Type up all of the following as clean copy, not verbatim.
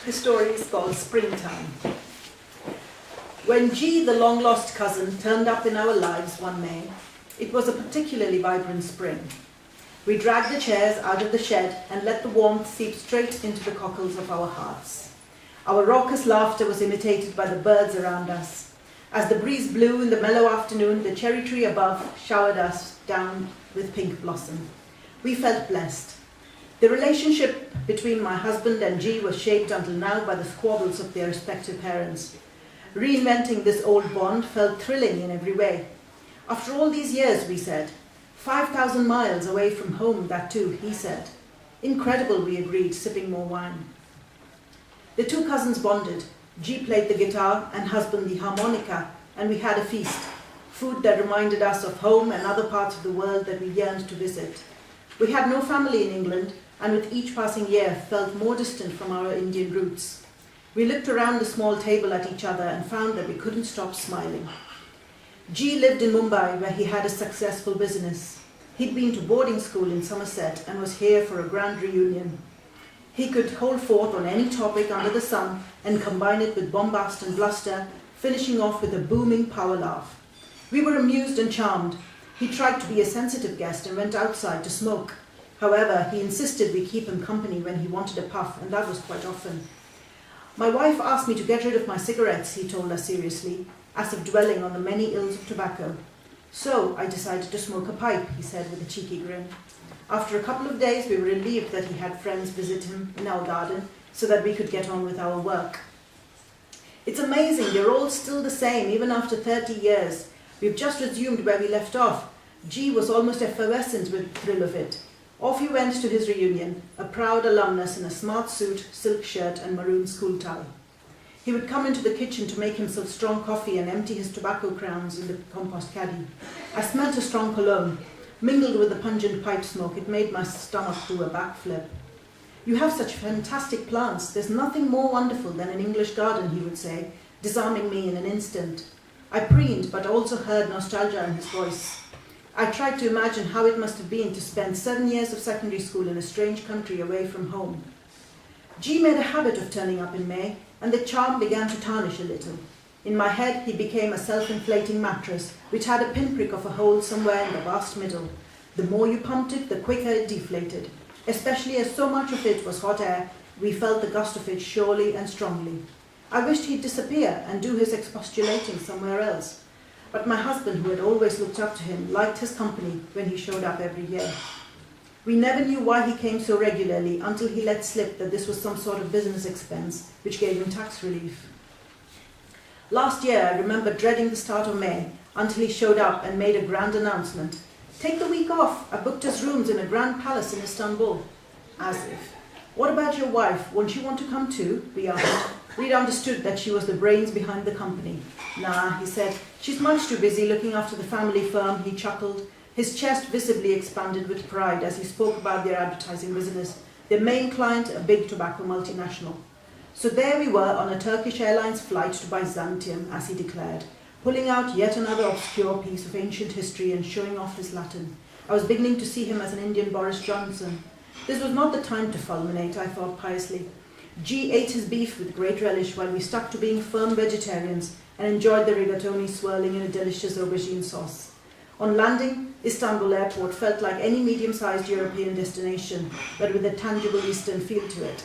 The story is called Springtime. When G, the long-lost cousin, turned up in our lives one May, it was a particularly vibrant spring. We dragged the chairs out of the shed and let the warmth seep straight into the cockles of our hearts. Our raucous laughter was imitated by the birds around us. As the breeze blew in the mellow afternoon, the cherry tree above showered us down with pink blossom. We felt blessed. The relationship between my husband and G was shaped until now by the squabbles of their respective parents. Reinventing this old bond felt thrilling in every way. After all these years, we said. 5,000 miles away from home, that too, he said. Incredible, we agreed, sipping more wine. The two cousins bonded. G played the guitar and husband the harmonica, and we had a feast. Food that reminded us of home and other parts of the world that we yearned to visit. We had no family in England, and with each passing year felt more distant from our Indian roots. We looked around the small table at each other and found that we couldn't stop smiling. G lived in Mumbai, where he had a successful business. He'd been to boarding school in Somerset and was here for a grand reunion. He could hold forth on any topic under the sun and combine it with bombast and bluster, finishing off with a booming power laugh. We were amused and charmed. He tried to be a sensitive guest and went outside to smoke. However, he insisted we keep him company when he wanted a puff, and that was quite often. My wife asked me to get rid of my cigarettes, he told us seriously, as if dwelling on the many ills of tobacco. So I decided to smoke a pipe, he said with a cheeky grin. After a couple of days, we were relieved that he had friends visit him in our garden so that we could get on with our work. It's amazing, they're all still the same, even after 30 years. We've just resumed where we left off. G was almost effervescent with the thrill of it. Off he went to his reunion, a proud alumnus in a smart suit, silk shirt and maroon school tie. He would come into the kitchen to make himself strong coffee and empty his tobacco crowns in the compost caddy. I smelt a strong cologne. Mingled with the pungent pipe smoke, it made my stomach do a backflip. You have such fantastic plants. There's nothing more wonderful than an English garden, he would say, disarming me in an instant. I preened, but also heard nostalgia in his voice. I tried to imagine how it must have been to spend 7 years of secondary school in a strange country away from home. G made a habit of turning up in May, and the charm began to tarnish a little. In my head, he became a self-inflating mattress, which had a pinprick of a hole somewhere in the vast middle. The more you pumped it, the quicker it deflated. Especially as so much of it was hot air, we felt the gust of it surely and strongly. I wished he'd disappear and do his expostulating somewhere else. But my husband, who had always looked up to him, liked his company when he showed up every year. We never knew why he came so regularly until he let slip that this was some sort of business expense, which gave him tax relief. Last year, I remember dreading the start of May until he showed up and made a grand announcement. Take the week off. I booked us rooms in a grand palace in Istanbul. As if. What about your wife? Won't you want to come too? We asked. We'd understood that she was the brains behind the company. Nah, he said. She's much too busy looking after the family firm, he chuckled. His chest visibly expanded with pride as he spoke about their advertising business. Their main client, a big tobacco multinational. So there we were on a Turkish Airlines flight to Byzantium, as he declared, pulling out yet another obscure piece of ancient history and showing off his Latin. I was beginning to see him as an Indian Boris Johnson. This was not the time to fulminate, I thought piously. G ate his beef with great relish while we stuck to being firm vegetarians and enjoyed the rigatoni swirling in a delicious aubergine sauce. On landing, Istanbul airport felt like any medium-sized European destination, but with a tangible Eastern feel to it.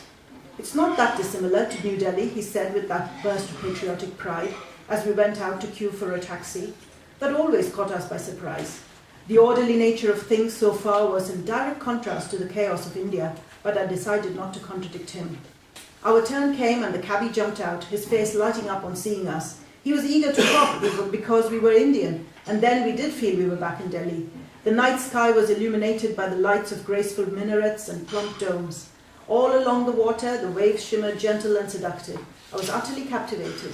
It's not that dissimilar to New Delhi, he said with that burst of patriotic pride, as we went out to queue for a taxi. That always caught us by surprise. The orderly nature of things so far was in direct contrast to the chaos of India, but I decided not to contradict him. Our turn came and the cabbie jumped out, his face lighting up on seeing us. He was eager to talk because we were Indian, and then we did feel we were back in Delhi. The night sky was illuminated by the lights of graceful minarets and plump domes. All along the water, the waves shimmered gentle and seductive. I was utterly captivated.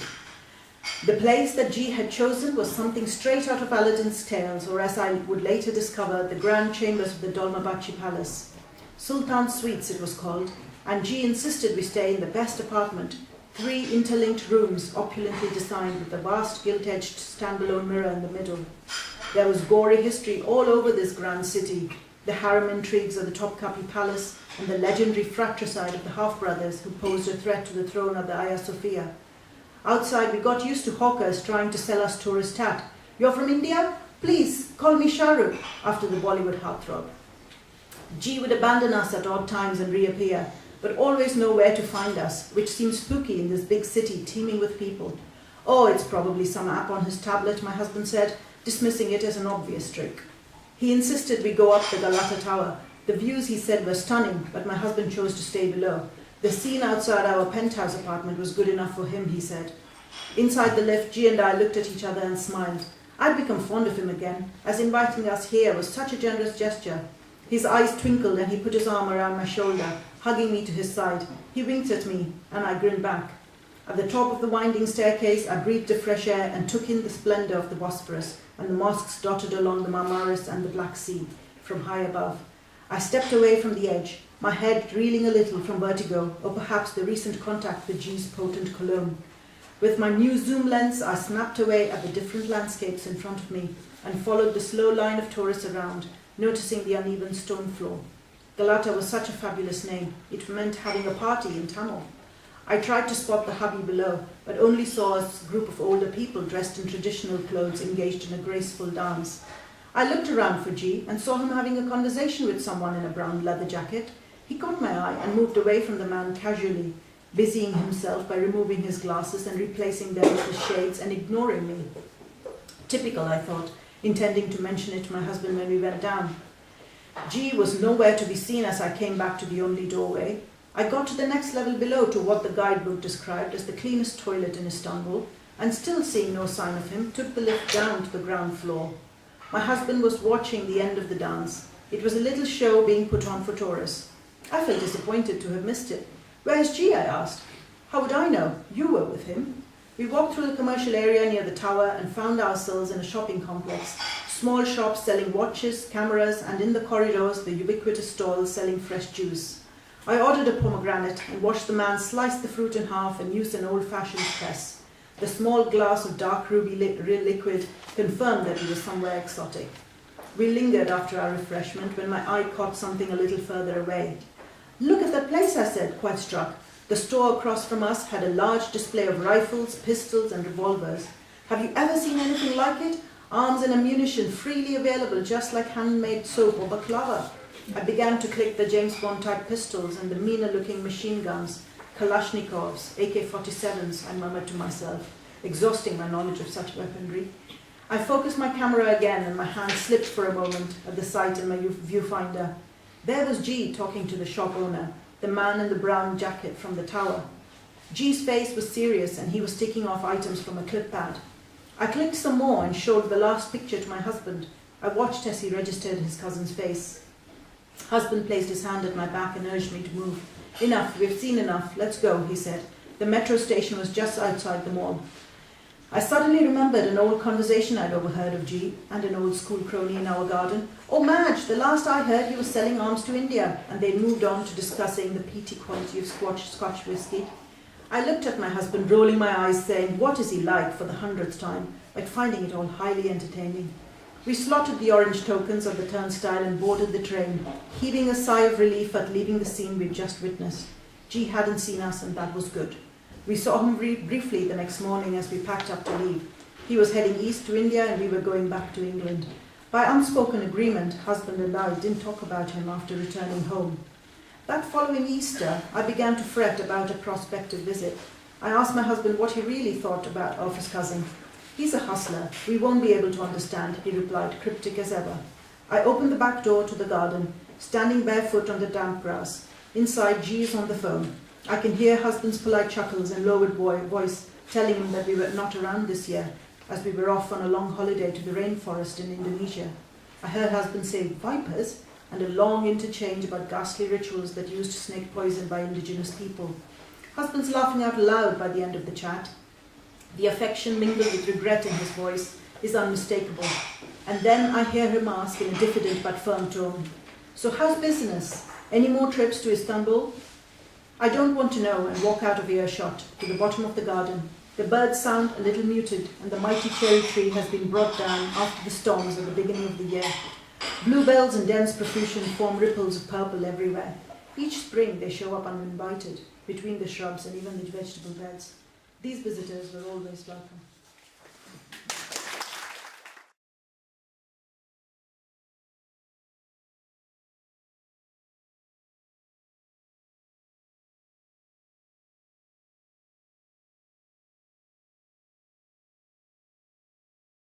The place that G had chosen was something straight out of Aladdin's tales, or as I would later discover, the grand chambers of the Dolmabahce Palace. Sultan Suites it was called, and G insisted we stay in the best apartment, 3 interlinked rooms opulently designed with a vast gilt-edged standalone mirror in the middle. There was gory history all over this grand city. the harem intrigues of the Topkapi Palace, and the legendary fratricide of the half-brothers who posed a threat to the throne of the Hagia Sophia. Outside, we got used to hawkers trying to sell us tourist tat. "You're from India? Please, call me Shahrukh," after the Bollywood heartthrob. G would abandon us at odd times and reappear, but always know where to find us, which seems spooky in this big city teeming with people. "Oh, it's probably some app on his tablet," my husband said, dismissing it as an obvious trick. He insisted we go up the Galata Tower. The views, he said, were stunning, but my husband chose to stay below. The scene outside our penthouse apartment was good enough for him, he said. Inside the lift, G and I looked at each other and smiled. I'd become fond of him again, as inviting us here was such a generous gesture. His eyes twinkled and he put his arm around my shoulder, hugging me to his side. He winked at me, and I grinned back. At the top of the winding staircase, I breathed the fresh air and took in the splendour of the Bosphorus and the mosques dotted along the Marmaris and the Black Sea from high above. I stepped away from the edge, my head reeling a little from vertigo or perhaps the recent contact with G's potent cologne. With my new zoom lens, I snapped away at the different landscapes in front of me and followed the slow line of tourists around, noticing the uneven stone floor. Galata was such a fabulous name. It meant having a party in Tamil. I tried to spot the hubby below, but only saw a group of older people dressed in traditional clothes engaged in a graceful dance. I looked around for G and saw him having a conversation with someone in a brown leather jacket. He caught my eye and moved away from the man casually, busying himself by removing his glasses and replacing them with his shades and ignoring me. Typical, I thought, intending to mention it to my husband when we went down. G was nowhere to be seen as I came back to the only doorway. I got to the next level below to what the guidebook described as the cleanest toilet in Istanbul, and still seeing no sign of him, took the lift down to the ground floor. My husband was watching the end of the dance. It was a little show being put on for tourists. I felt disappointed to have missed it. "Where's G?" I asked. "How would I know? You were with him." We walked through the commercial area near the tower and found ourselves in a shopping complex. Small shops selling watches, cameras, and in the corridors the ubiquitous stalls selling fresh juice. I ordered a pomegranate and watched the man slice the fruit in half and use an old-fashioned press. The small glass of dark ruby liquid confirmed that he was somewhere exotic. We lingered after our refreshment when my eye caught something a little further away. "Look at that place," I said, quite struck. The store across from us had a large display of rifles, pistols, and revolvers. "Have you ever seen anything like it? Arms and ammunition freely available, just like handmade soap or baklava." I began to click the James Bond-type pistols and the meaner-looking machine guns, Kalashnikovs, AK-47s, I murmured to myself, exhausting my knowledge of such weaponry. I focused my camera again and my hand slipped for a moment at the sight in my viewfinder. There was G talking to the shop owner, the man in the brown jacket from the tower. G's face was serious and he was ticking off items from a clip pad. I clicked some more and showed the last picture to my husband. I watched as he registered his cousin's face. Husband placed his hand at my back and urged me to move. "Enough, we've seen enough, let's go," he said. The metro station was just outside the mall. I suddenly remembered an old conversation I'd overheard of G and an old school crony in our garden. "Oh, Madge, the last I heard he was selling arms to India," and they'd moved on to discussing the peaty quality of Scotch whisky. I looked at my husband, rolling my eyes, saying, "What is he like?" for the 100th time, but finding it all highly entertaining. We slotted the orange tokens of the turnstile and boarded the train, heaving a sigh of relief at leaving the scene we'd just witnessed. G hadn't seen us, and that was good. We saw him briefly the next morning as we packed up to leave. He was heading east to India, and we were going back to England. By unspoken agreement, husband and I didn't talk about him after returning home. That following Easter, I began to fret about a prospective visit. I asked my husband what he really thought of his cousin. "He's a hustler. We won't be able to understand," he replied, cryptic as ever. I opened the back door to the garden, standing barefoot on the damp grass. Inside, G is on the phone. I can hear husband's polite chuckles and lowered voice telling him that we were not around this year, as we were off on a long holiday to the rainforest in Indonesia. I heard husband say "vipers" and a long interchange about ghastly rituals that used snake poison by indigenous people. Husband's laughing out loud by the end of the chat. The affection mingled with regret in his voice is unmistakable. And then I hear him ask in a diffident but firm tone, "So how's business? Any more trips to Istanbul?" I don't want to know and walk out of earshot to the bottom of the garden. The birds sound a little muted and the mighty cherry tree has been brought down after the storms at the beginning of the year. Bluebells in dense profusion form ripples of purple everywhere. Each spring they show up uninvited, between the shrubs and even the vegetable beds. These visitors were always welcome.